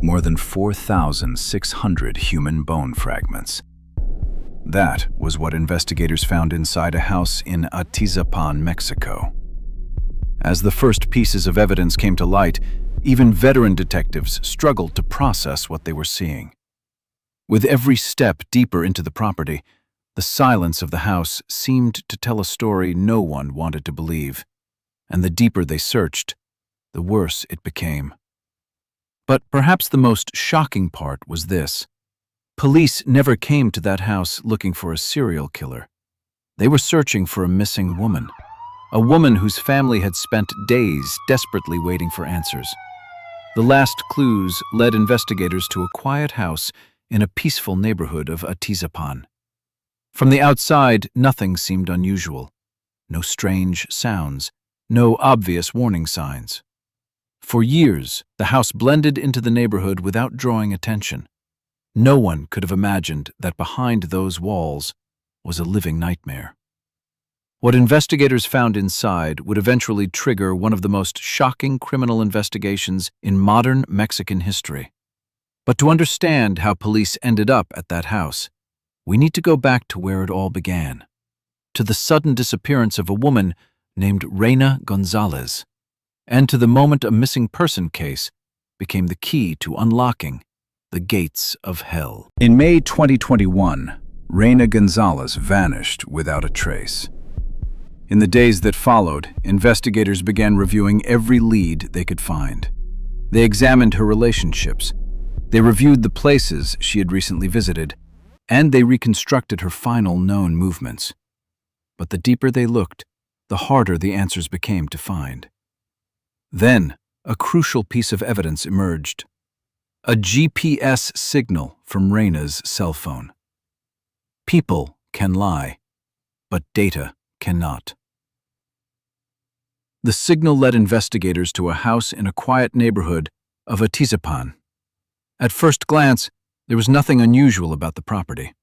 more than 4,600 human bone fragments. That was what investigators found inside a house in Atizapan, Mexico. As the first pieces of evidence came to light, even veteran detectives struggled to process what they were seeing. With every step deeper into the property, the silence of the house seemed to tell a story no one wanted to believe, and the deeper they searched, the worse it became. But perhaps the most shocking part was this. Police never came to that house looking for a serial killer. They were searching for a missing woman, a woman whose family had spent days desperately waiting for answers. The last clues led investigators to a quiet house in a peaceful neighborhood of Atizapan. From the outside, nothing seemed unusual. No strange sounds, no obvious warning signs. For years, the house blended into the neighborhood without drawing attention. No one could have imagined that behind those walls was a living nightmare. What investigators found inside would eventually trigger one of the most shocking criminal investigations in modern Mexican history. But to understand how police ended up at that house, we need to go back to where it all began, to the sudden disappearance of a woman named Reyna Gonzalez, and to the moment a missing person case became the key to unlocking the gates of hell. In May 2021, Reyna Gonzalez vanished without a trace. In the days that followed, investigators began reviewing every lead they could find. They examined her relationships. They reviewed the places she had recently visited, and they reconstructed her final known movements. But the deeper they looked, the harder the answers became to find. Then, a crucial piece of evidence emerged. A GPS signal from Reyna's cell phone. People can lie, but data cannot. The signal led investigators to a house in a quiet neighborhood of Atizapan. At first glance, there was nothing unusual about the property.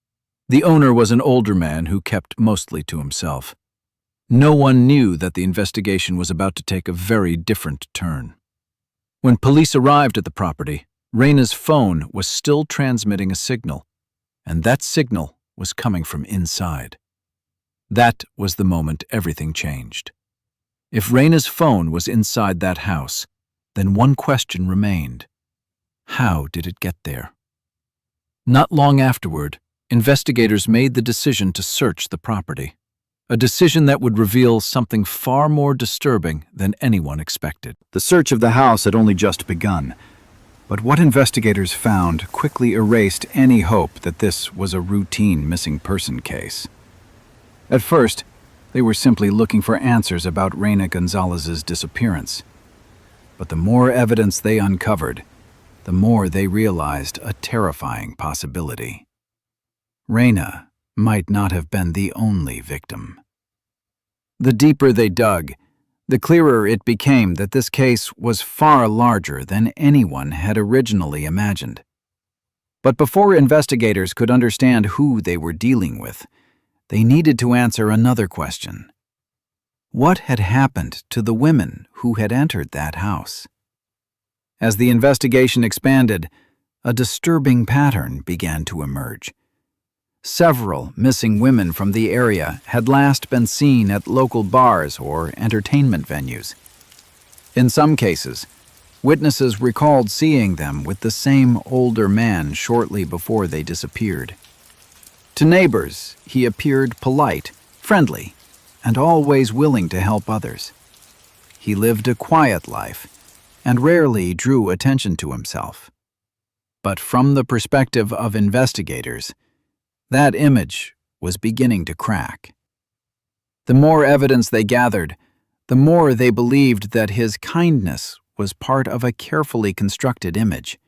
The owner was an older man who kept mostly to himself. No one knew that the investigation was about to take a very different turn. When police arrived at the property, Reyna's phone was still transmitting a signal, and that signal was coming from inside. That was the moment everything changed. If Reyna's phone was inside that house, then one question remained. How did it get there? Not long afterward, investigators made the decision to search the property, a decision that would reveal something far more disturbing than anyone expected. The search of the house had only just begun, but what investigators found quickly erased any hope that this was a routine missing person case. At first, they were simply looking for answers about Reyna Gonzalez's disappearance. But the more evidence they uncovered, the more they realized a terrifying possibility. Reyna might not have been the only victim. The deeper they dug, the clearer it became that this case was far larger than anyone had originally imagined. But before investigators could understand who they were dealing with, they needed to answer another question. What had happened to the women who had entered that house? As the investigation expanded, a disturbing pattern began to emerge. Several missing women from the area had last been seen at local bars or entertainment venues. In some cases, witnesses recalled seeing them with the same older man shortly before they disappeared. To neighbors, he appeared polite, friendly, and always willing to help others. He lived a quiet life and rarely drew attention to himself. But from the perspective of investigators, that image was beginning to crack. The more evidence they gathered, the more they believed that his kindness was part of a carefully constructed image.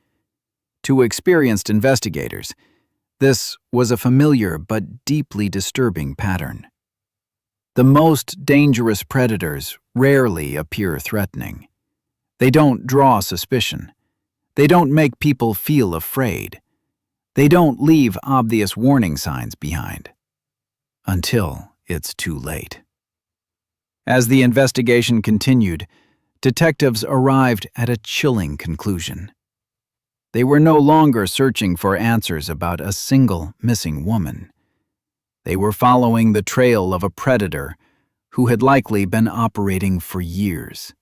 To experienced investigators, this was a familiar but deeply disturbing pattern. The most dangerous predators rarely appear threatening. They don't draw suspicion. They don't make people feel afraid. They don't leave obvious warning signs behind. Until it's too late. As the investigation continued, detectives arrived at a chilling conclusion. They were no longer searching for answers about a single missing woman. They were following the trail of a predator who had likely been operating for years.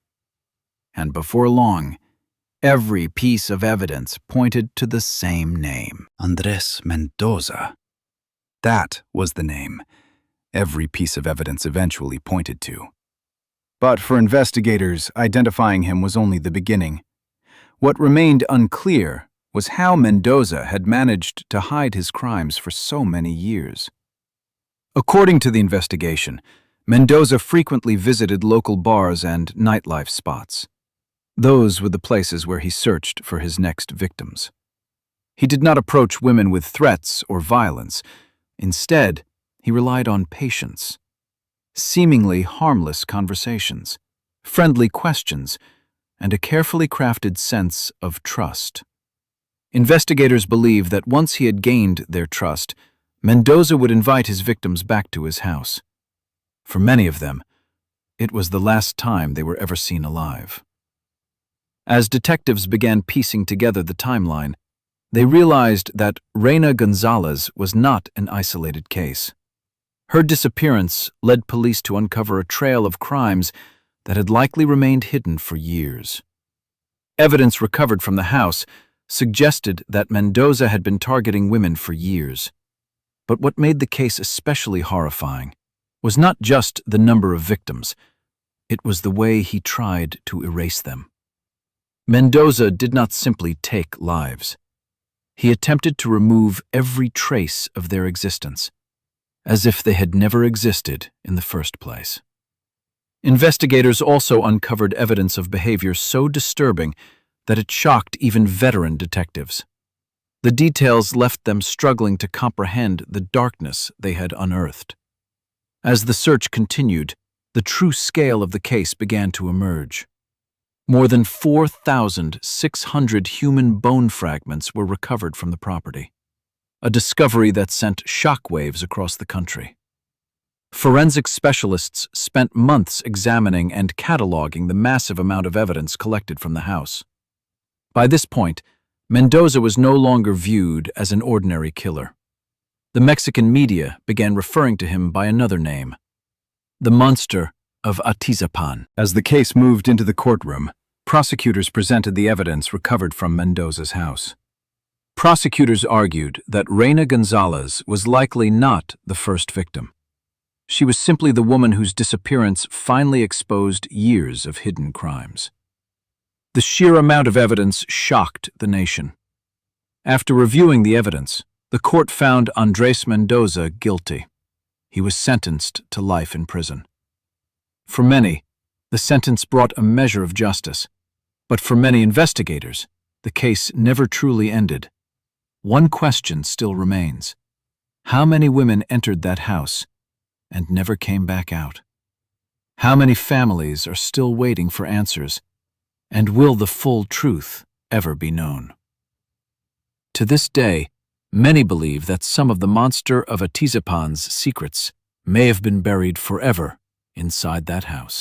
And before long, every piece of evidence pointed to the same name. Andres Mendoza. That was the name every piece of evidence eventually pointed to. But for investigators, identifying him was only the beginning. What remained unclear was how Mendoza had managed to hide his crimes for so many years. According to the investigation, Mendoza frequently visited local bars and nightlife spots. Those were the places where he searched for his next victims. He did not approach women with threats or violence. Instead, he relied on patience, seemingly harmless conversations, friendly questions, and a carefully crafted sense of trust. Investigators believe that once he had gained their trust, Mendoza would invite his victims back to his house. For many of them, it was the last time they were ever seen alive. As detectives began piecing together the timeline, they realized that Reyna Gonzalez was not an isolated case. Her disappearance led police to uncover a trail of crimes that had likely remained hidden for years. Evidence recovered from the house suggested that Mendoza had been targeting women for years. But what made the case especially horrifying was not just the number of victims, it was the way he tried to erase them. Mendoza did not simply take lives. He attempted to remove every trace of their existence, as if they had never existed in the first place. Investigators also uncovered evidence of behavior so disturbing that it shocked even veteran detectives. The details left them struggling to comprehend the darkness they had unearthed. As the search continued, the true scale of the case began to emerge. More than 4,600 human bone fragments were recovered from the property, a discovery that sent shockwaves across the country. Forensic specialists spent months examining and cataloging the massive amount of evidence collected from the house. By this point, Mendoza was no longer viewed as an ordinary killer. The Mexican media began referring to him by another name, the Monster of Atizapan. As the case moved into the courtroom, prosecutors presented the evidence recovered from Mendoza's house. Prosecutors argued that Reyna Gonzalez was likely not the first victim. She was simply the woman whose disappearance finally exposed years of hidden crimes. The sheer amount of evidence shocked the nation. After reviewing the evidence, the court found Andres Mendoza guilty. He was sentenced to life in prison. For many, the sentence brought a measure of justice, but for many investigators, the case never truly ended. One question still remains. How many women entered that house and never came back out? How many families are still waiting for answers? And will the full truth ever be known? To this day, many believe that some of the Monster of Atizapan's secrets may have been buried forever inside that house.